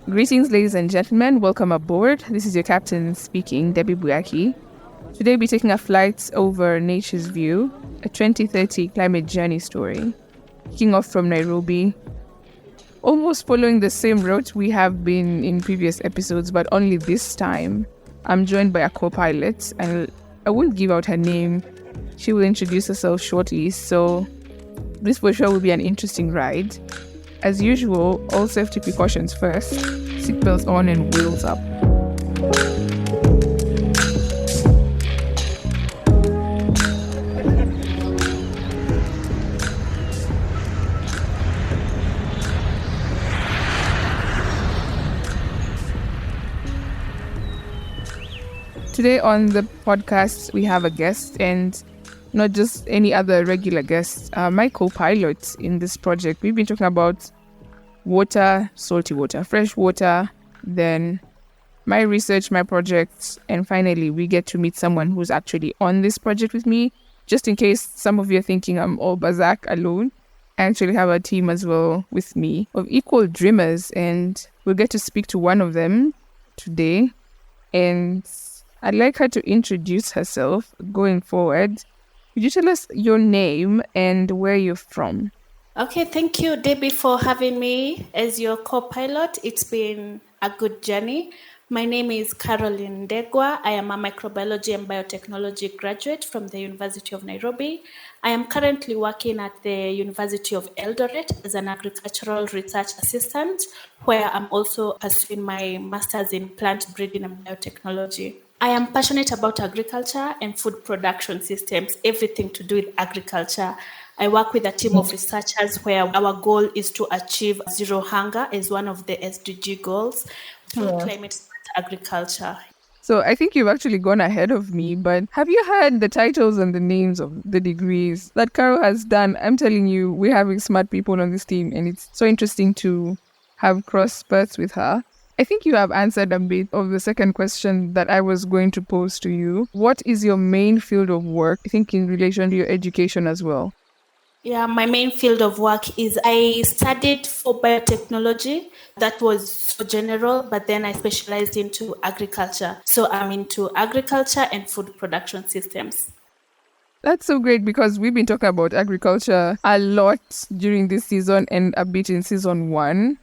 Greetings, ladies and gentlemen. Welcome aboard. This is your captain speaking, Debbie Buyaki. Today, we're taking a flight over Nature's View, a 2030 climate journey story. Kicking off from Nairobi, almost following the same route we have been in previous episodes, but only this time, I'm joined by a co-pilot, and I won't give out her name. She will introduce herself shortly, so this for sure will be an interesting ride. As usual, all safety precautions first. Seatbelts on and wheels up. Today on the podcast, we have a guest, and not just any other regular guest. My co-pilot in this project, we've been talking about water, salty water, fresh water, then my research, my projects, and finally we get to meet someone who's actually on this project with me. Just in case some of you are thinking I'm all Bazak alone, I actually have a team as well with me of equal dreamers, and we'll get to speak to one of them today. And I'd like her to introduce herself going forward. Could you tell us your name and where you're from? Okay, thank you, Debbie, for having me as your co-pilot. It's been a good journey. My name is Caroline Ndegwa. I am a microbiology and biotechnology graduate from the University of Nairobi. I am currently working at the University of Eldoret as an agricultural research assistant, where I'm also pursuing my master's in plant breeding and biotechnology. I am passionate about agriculture and food production systems, everything to do with agriculture. I work with a team of researchers where our goal is to achieve zero hunger as one of the SDG goals through climate smart agriculture. So I think you've actually gone ahead of me, but have you heard the titles and the names of the degrees that Caro has done? I'm telling you, we're having smart people on this team, and it's so interesting to have cross spurts with her. I think you have answered a bit of the second question that I was going to pose to you. What is your main field of work, I think, in relation to your education as well? Yeah, my main field of work is I studied for biotechnology. That was so general, but then I specialized into agriculture. So I'm into agriculture and food production systems. That's so great because we've been talking about agriculture a lot during this season and a bit in season 1.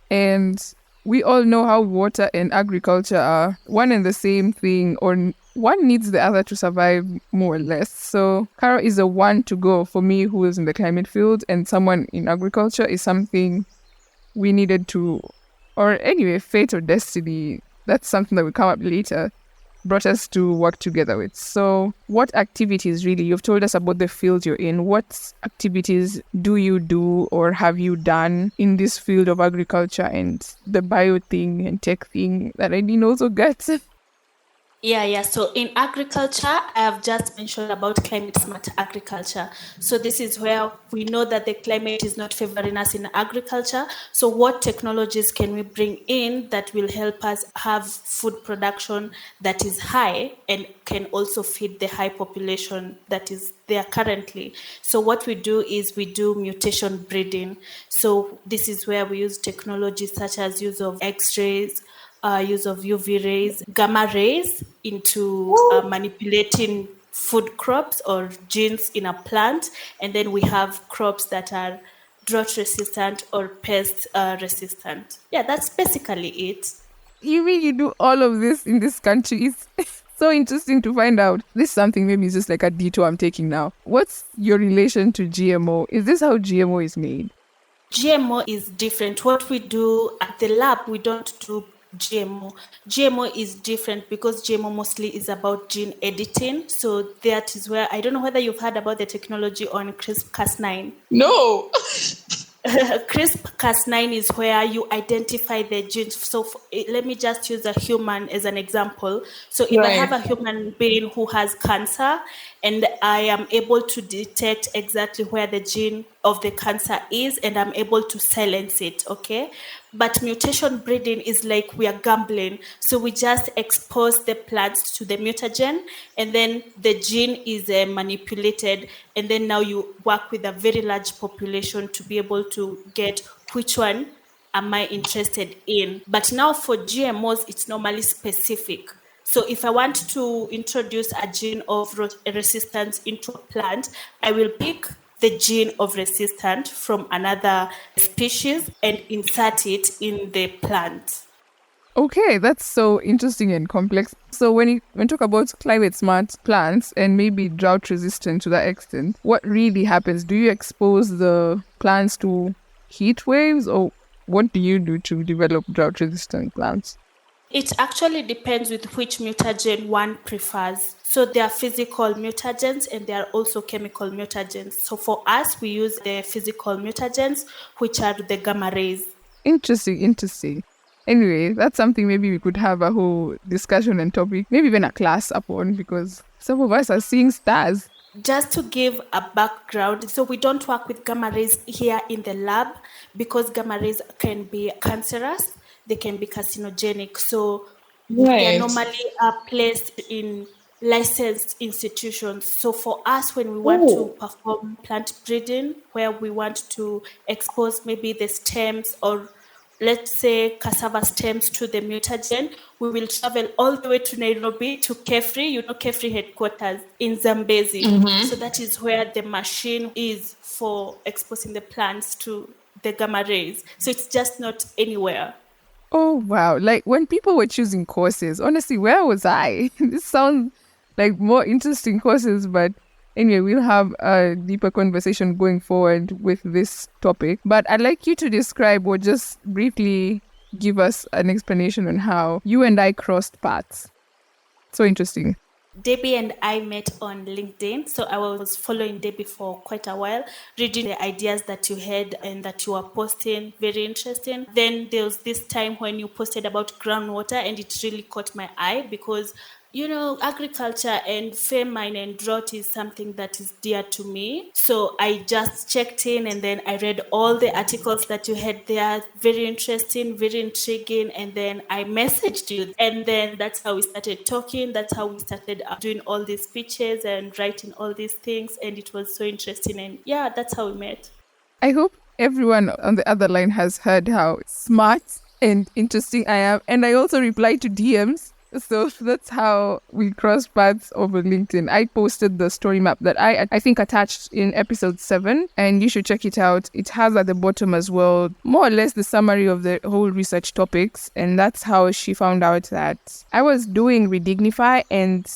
And we all know how water and agriculture are one and the same thing, or one needs the other to survive, more or less. So Caro is a one to go for me who is in the climate field, and someone in agriculture is something we needed to, or anyway, fate or destiny, that's something that will come up later, brought us to work together with. So what activities really, you've told us about the field you're in, what activities do you do or have you done in this field of agriculture and the bio thing and tech thing that I didn't also get? Yeah. So in agriculture, I have just mentioned about climate smart agriculture. So this is where we know that the climate is not favoring us in agriculture. So what technologies can we bring in that will help us have food production that is high and can also feed the high population that is there currently? So what we do is we do mutation breeding. So this is where we use technologies such as use of X-rays, use of UV rays, gamma rays into manipulating food crops or genes in a plant. And then we have crops that are drought resistant or pest resistant. Yeah, that's basically it. You mean you do all of this in this country? It's so interesting to find out. This is something maybe it's just like a detour I'm taking now. What's your relation to GMO? Is this how GMO is made? GMO is different. What we do at the lab, we don't do GMO. GMO is different because GMO mostly is about gene editing. So that is where, I don't know whether you've heard about the technology on CRISPR-Cas9. No. CRISPR-Cas9 is where you identify the genes. So let me just use a human as an example. So if I have a human being who has cancer and I am able to detect exactly where the gene of the cancer is and I'm able to silence it, okay? But mutation breeding is like we are gambling. So we just expose the plants to the mutagen and then the gene is manipulated. And then now you work with a very large population to be able to get which one am I interested in? But now for GMOs, it's normally specific. So if I want to introduce a gene of resistance into a plant, I will pick the gene of resistance from another species and insert it in the plant. Okay, that's so interesting and complex. So when you talk about climate smart plants and maybe drought resistant to that extent, what really happens? Do you expose the plants to heat waves, or what do you do to develop drought resistant plants? It actually depends with which mutagen one prefers. So there are physical mutagens and there are also chemical mutagens. So for us, we use the physical mutagens, which are the gamma rays. Interesting. Anyway, that's something maybe we could have a whole discussion and topic, maybe even a class upon, because some of us are seeing stars. Just to give a background, so we don't work with gamma rays here in the lab because gamma rays can be cancerous, they can be carcinogenic. So they're normally placed in licensed institutions. So for us, when we want to perform plant breeding, where we want to expose maybe the stems or let's say cassava stems to the mutagen, we will travel all the way to Nairobi to Kefri, Kefri headquarters in Zambezi. So that is where the machine is for exposing the plants to the gamma rays. So it's just not anywhere. Oh, wow. Like when people were choosing courses, honestly, where was I? This sounds like more interesting courses, but anyway, we'll have a deeper conversation going forward with this topic. But I'd like you to describe or just briefly give us an explanation on how you and I crossed paths. So interesting. Debbie and I met on LinkedIn. So I was following Debbie for quite a while, reading the ideas that you had and that you were posting. Very interesting. Then there was this time when you posted about groundwater, and it really caught my eye because agriculture and famine and drought is something that is dear to me. So I just checked in and then I read all the articles that you had there. Very interesting, very intriguing. And then I messaged you. And then that's how we started talking. That's how we started doing all these speeches and writing all these things. And it was so interesting. And yeah, that's how we met. I hope everyone on the other line has heard how smart and interesting I am. And I also reply to DMs. So that's how we crossed paths over LinkedIn. I posted the story map that I think attached in episode 7, and you should check it out. It has at the bottom as well, more or less the summary of the whole research topics. And that's how she found out that I was doing Redignify and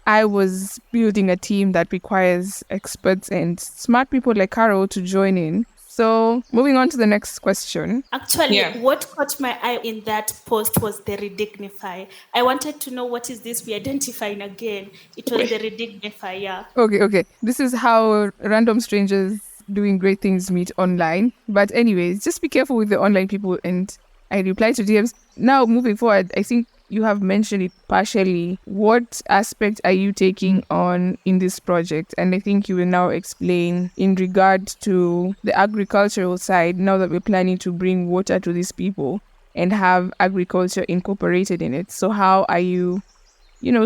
I was building a team that requires experts and smart people like Carol to join in. So moving on to the next question. Actually, what caught my eye in that post was the Redignify. I wanted to know what is this we're identifying again. It was the Redignify, yeah. Okay. This is how random strangers doing great things meet online. But anyways, just be careful with the online people, and I reply to DMs. Now, moving forward, I think you have mentioned it partially. What aspect are you taking on in this project? And I think you will now explain in regard to the agricultural side, now that we're planning to bring water to these people and have agriculture incorporated in it. So how are you,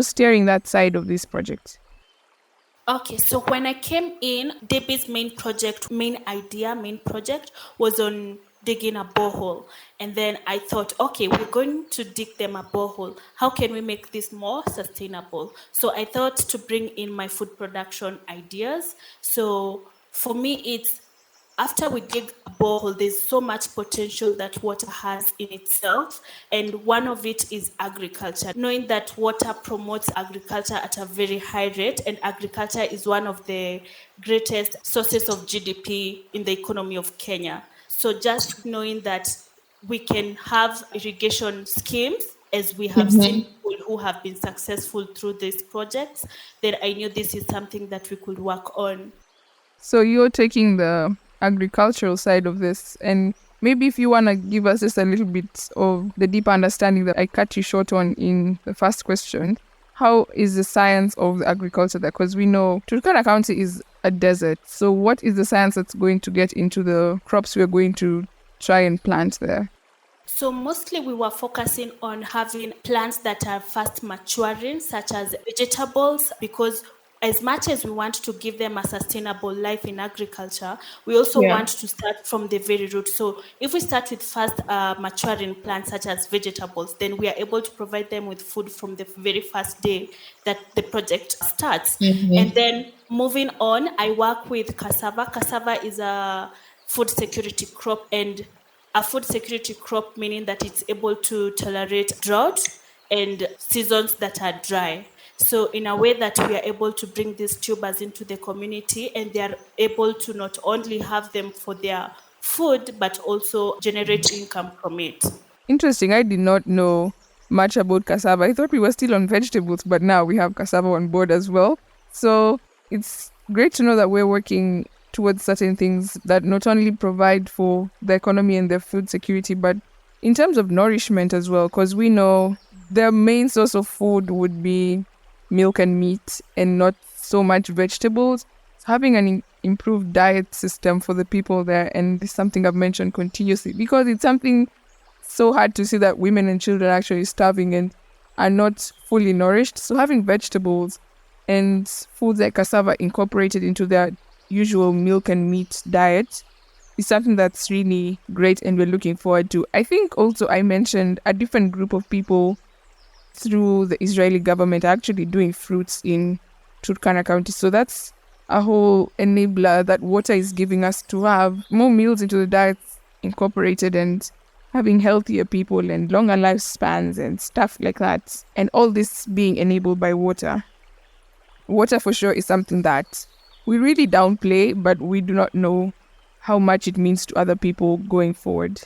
steering that side of this project? Okay, so when I came in, Debbie's main project was on digging a borehole. And then I thought, okay, we're going to dig them a borehole. How can we make this more sustainable? So I thought to bring in my food production ideas. So for me, it's after we dig a borehole, there's so much potential that water has in itself. And one of it is agriculture. Knowing that water promotes agriculture at a very high rate, and agriculture is one of the greatest sources of GDP in the economy of Kenya. So just knowing that we can have irrigation schemes, as we have seen people who have been successful through these projects, then I knew this is something that we could work on. So you're taking the agricultural side of this, and maybe if you want to give us just a little bit of the deeper understanding that I cut you short on in the first question, how is the science of the agriculture there? Because we know Turkana County is a desert. So what is the science that's going to get into the crops we're going to try and plant there? So mostly we were focusing on having plants that are fast maturing, such as vegetables, because as much as we want to give them a sustainable life in agriculture, we also Yeah. want to start from the very root. So if we start with fast maturing plants such as vegetables, then we are able to provide them with food from the very first day that the project starts. And Mm-hmm. then moving on, I work with cassava. Cassava is a food security crop, and a food security crop meaning that it's able to tolerate drought and seasons that are dry. So in a way that we are able to bring these tubers into the community, and they are able to not only have them for their food, but also generate income from it. Interesting. I did not know much about cassava. I thought we were still on vegetables, but now we have cassava on board as well. So it's great to know that we're working towards certain things that not only provide for the economy and the food security, but in terms of nourishment as well, because we know their main source of food would be milk and meat and not so much vegetables. So having an improved diet system for the people there, and this is something I've mentioned continuously because it's something so hard to see that women and children are actually starving and are not fully nourished. So having vegetables and foods like cassava incorporated into their usual milk and meat diet is something that's really great and we're looking forward to. I think also I mentioned a different group of people through the Israeli government are actually doing fruits in Turkana County. So that's a whole enabler that water is giving us to have more meals into the diet incorporated and having healthier people and longer lifespans and stuff like that. And all this being enabled by water. Water for sure is something that we really downplay, but we do not know how much it means to other people going forward.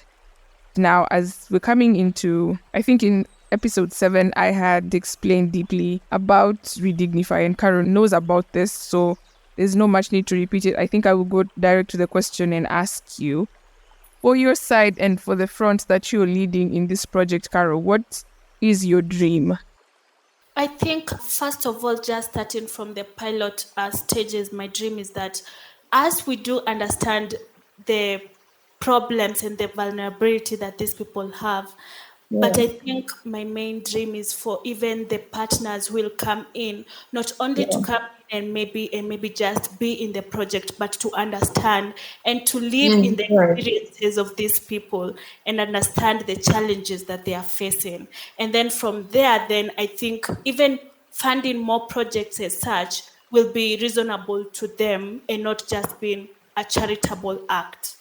Now, as we're coming into, I think in episode 7, I had explained deeply about Redignify, and Karen knows about this, so there's no much need to repeat it. I think I will go direct to the question and ask you, for your side and for the front that you're leading in this project, Carol, what is your dream? I think, first of all, just starting from the pilot stages, my dream is that as we do understand the problems and the vulnerability that these people have, but I think my main dream is for even the partners who will come in, not only to come in and maybe just be in the project, but to understand and to live in the Right. experiences of these people and understand the challenges that they are facing. And then from there, then I think even funding more projects as such will be reasonable to them and not just being a charitable act.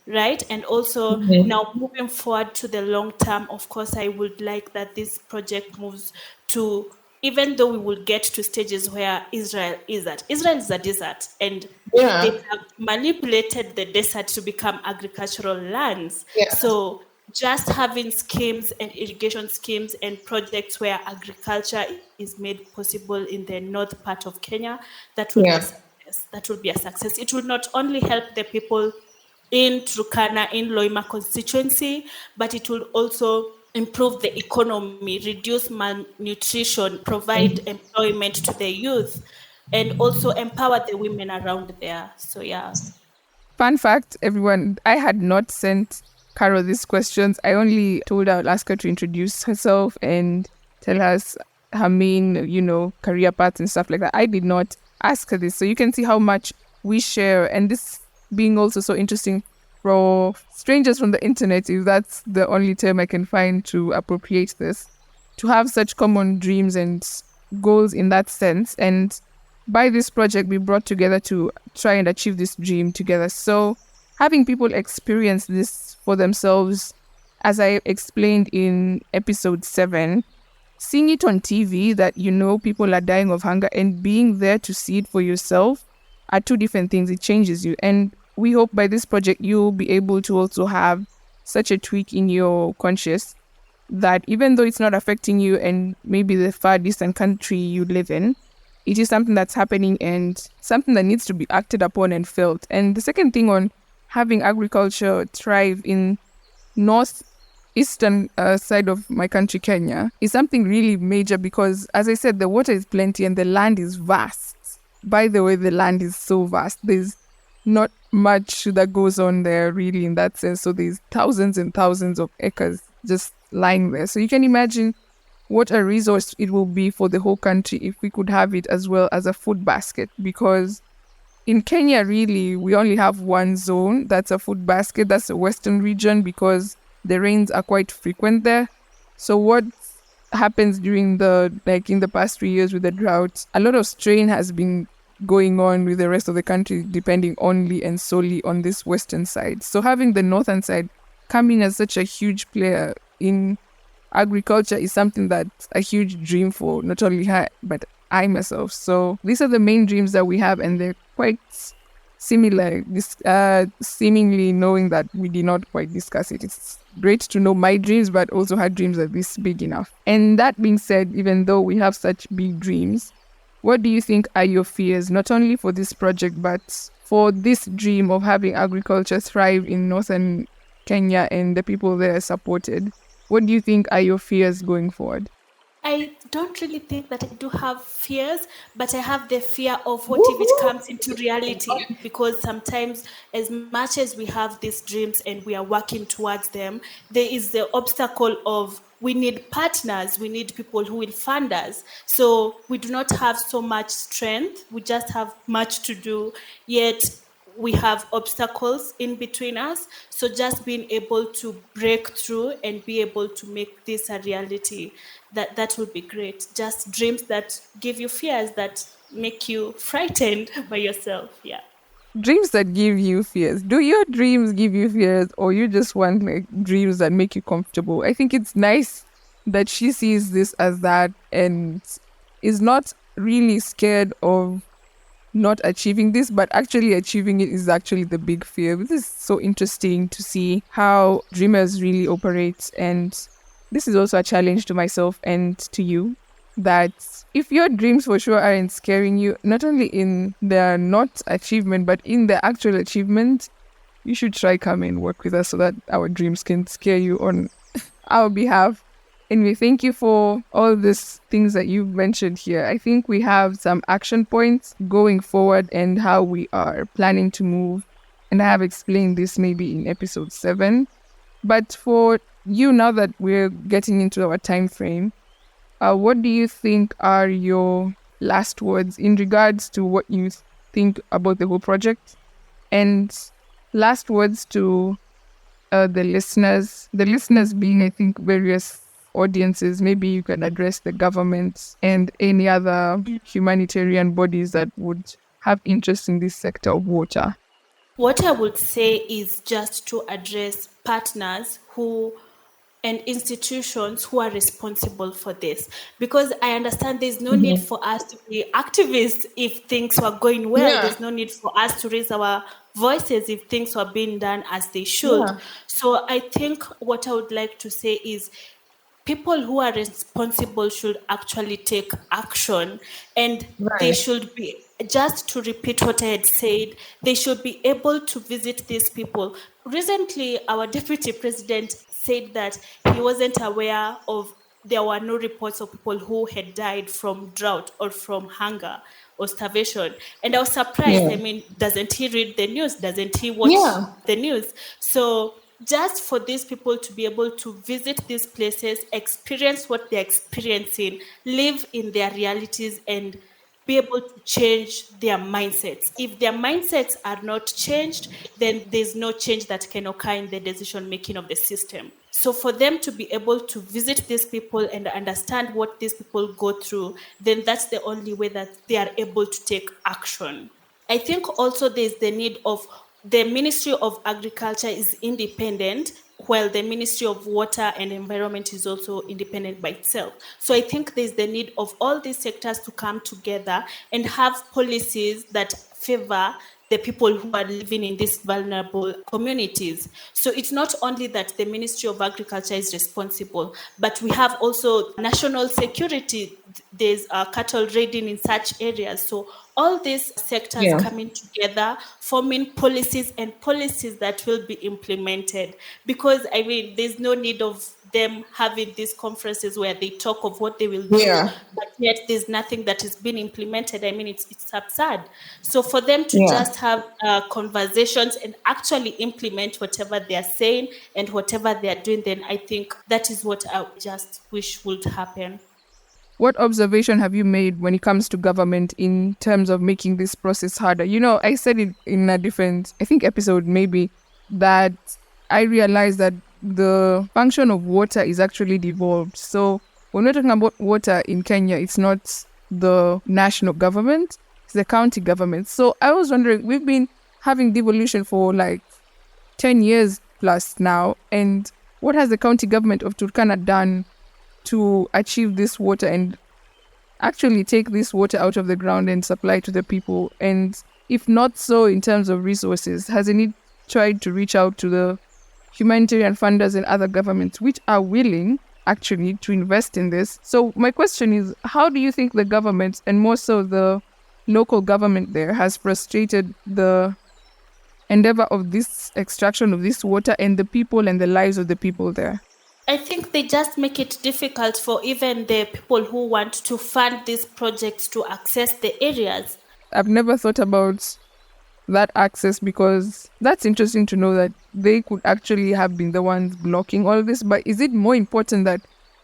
Right. And also now moving forward to the long term, of course, I would like that this project moves to, even though we will get to stages where Israel is a desert, and Yeah. they have manipulated the desert to become agricultural lands. Yeah. So just having schemes and irrigation schemes and projects where agriculture is made possible in the north part of Kenya, that will be a success. That will be a success. It will not only help the people in Turkana, in Loima constituency, but it will also improve the economy, reduce malnutrition, provide employment to the youth, and also empower the women around there. So yeah. Fun fact, everyone, I had not sent Carol these questions. I only told her I'll ask her to introduce herself and tell us her main, career paths and stuff like that. I did not ask her this. So you can see how much we share. And this being also so interesting for strangers from the internet, if that's the only term I can find to appropriate this, to have such common dreams and goals in that sense. And by this project, we brought together to try and achieve this dream together. So having people experience this for themselves, as I explained in episode 7, seeing it on TV that people are dying of hunger and being there to see it for yourself are two different things. It changes you. And we hope by this project you'll be able to also have such a tweak in your conscious that even though it's not affecting you and maybe the far distant country you live in, it is something that's happening and something that needs to be acted upon and felt. And the second thing on having agriculture thrive in northeastern side of my country, Kenya, is something really major because, as I said, the water is plenty and the land is vast. By the way, the land is so vast. There's not much that goes on there really in that sense. So there's thousands and thousands of acres just lying there. So you can imagine what a resource it will be for the whole country if we could have it as well as a food basket. Because in Kenya, really, we only have one zone that's a food basket. That's the western region because the rains are quite frequent there. So what happens during in the past 3 years with the drought, a lot of strain has been going on with the rest of the country, depending only and solely on this western side. So having the northern side come in as such a huge player in agriculture is something that's a huge dream for not only her, but I myself. So these are the main dreams that we have, and they're quite similar, seemingly knowing that we did not quite discuss it. It's great to know my dreams, but also her dreams are this big enough. And that being said, even though we have such big dreams, what do you think are your fears, not only for this project, but for this dream of having agriculture thrive in northern Kenya and the people there are supported? What do you think are your fears going forward? I don't really think that I do have fears, but I have the fear of what if it comes into reality? Because sometimes, as much as we have these dreams and we are working towards them, there is the obstacle of we need partners, we need people who will fund us. So we do not have so much strength, we just have much to do, yet we have obstacles in between us. So just being able to break through and be able to make this a reality, that would be great. Just dreams that give you fears, that make you frightened by yourself. Yeah. Dreams that give you fears. Do your dreams give you fears, or you just want like dreams that make you comfortable? I think it's nice that she sees this as that and is not really scared of not achieving this, but actually achieving it is actually the big fear. This is so interesting to see how dreamers really operate. And this is also a challenge to myself and to you, that if your dreams for sure aren't scaring you, not only in their not achievement, but in the actual achievement, you should try come and work with us so that our dreams can scare you on our behalf. Anyway, thank you for all these things that you've mentioned here. I think we have some action points going forward and how we are planning to move. And I have explained this maybe in episode 7. But for you, now that we're getting into our time frame, what do you think are your last words in regards to what you think about the whole project? And last words to the listeners being, I think, various audiences. Maybe you can address the government and any other humanitarian bodies that would have interest in this sector of water. What I would say is just to address partners who and institutions who are responsible for this, because I understand there's no need for us to be activists if things were going well. There's no need for us to raise our voices if things were being done as they should. So I think what I would like to say is people who are responsible should actually take action, and they should be, just to repeat what I had said, they should be able to visit these people. Recently, our deputy president said that he wasn't aware of, there were no reports of people who had died from drought or from hunger or starvation. And I was surprised. I mean, doesn't he read the news? Doesn't he watch the news? So just for these people to be able to visit these places, experience what they're experiencing, live in their realities, and be able to change their mindsets. If their mindsets are not changed, then there's no change that can occur in the decision making of the system. So for them to be able to visit these people and understand what these people go through, then that's the only way that they are able to take action. I think also there's the need of, the Ministry of Agriculture is independent, while the Ministry of Water and Environment is also independent by itself. So I think there's the need of all these sectors to come together and have policies that favor the people who are living in these vulnerable communities. So it's not only that the Ministry of Agriculture is responsible, but we have also national security. There's cattle raiding in such areas. So all these sectors coming together, forming policies and policies that will be implemented. Because, I mean, there's no need of them having these conferences where they talk of what they will do, Yeah. but yet there's nothing that is being implemented. I mean, it's absurd. So for them to Yeah. just have conversations and actually implement whatever they're saying and whatever they're doing, then I think that is what I just wish would happen. What observation have you made when it comes to government in terms of making this process harder? You know, I said it in a different, I think, episode maybe, that I realized that the function of water is actually devolved. So when we're talking about water in Kenya, it's not the national government, it's the county government. So I was wondering, we've been having devolution for like 10 years plus now. And what has the county government of Turkana done to achieve this water and actually take this water out of the ground and supply to the people? And if not so in terms of resources, hasn't it tried to reach out to the humanitarian funders and other governments which are willing actually to invest in this? So my question is, how do you think the government, and more so the local government there, has frustrated the endeavor of this extraction of this water and the people and the lives of the people there? I think they just make it difficult for even the people who want to fund these projects to access the areas. I've never thought about that access, because that's interesting to know that they could actually have been the ones blocking all of this. But is it more important that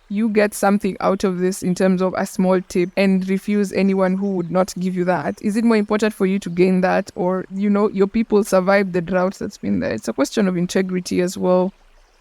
you get something out of this in terms of a small tip and refuse anyone who would not give you that? Is it more important for you to gain that, or, you know, your people survive the drought that's been there? It's a question of integrity as well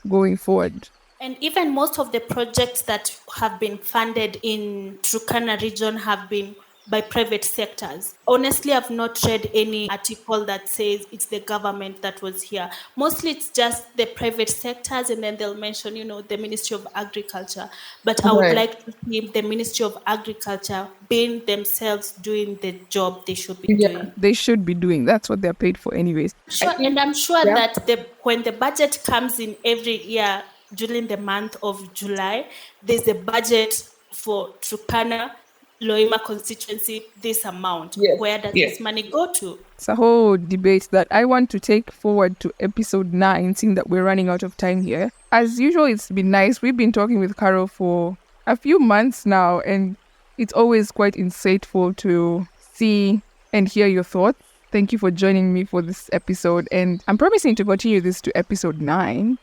going forward. And even most of the projects that have been funded in Turkana region have been by private sectors. Honestly, I've not read any article that says it's the government that was here. Mostly it's just the private sectors, and then they'll mention, you know, the Ministry of Agriculture. But I would Right. like to see the Ministry of Agriculture being themselves doing the job they should be Yeah. doing. They should be doing. That's what they're paid for anyways. Sure, and I'm sure that when the budget comes in every year during the month of July, there's a budget for Turkana, Loima constituency, this amount. Yes, Where does yes. this money go to? It's a whole debate that I want to take forward to episode 9, seeing that we're running out of time here. As usual, it's been nice. We've been talking with Carol for a few months now, and it's always quite insightful to see and hear your thoughts. Thank you for joining me for this episode, and I'm promising to continue this to episode 9,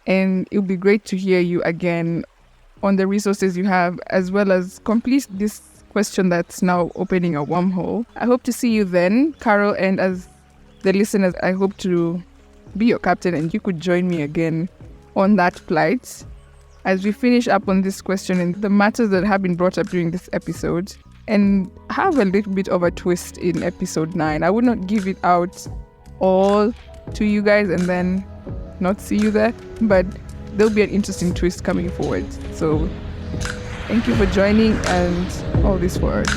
and it'll be great to hear you again on the resources you have, as well as complete this question that's now opening a wormhole. I hope to see you then, Carol, and as the listeners, I hope to be your captain and you could join me again on that flight as we finish up on this question and the matters that have been brought up during this episode, and have a little bit of a twist in episode 9. I would not give it out all to you guys and then not see you there, but there'll be an interesting twist coming forward. So thank you for joining, and all this forward.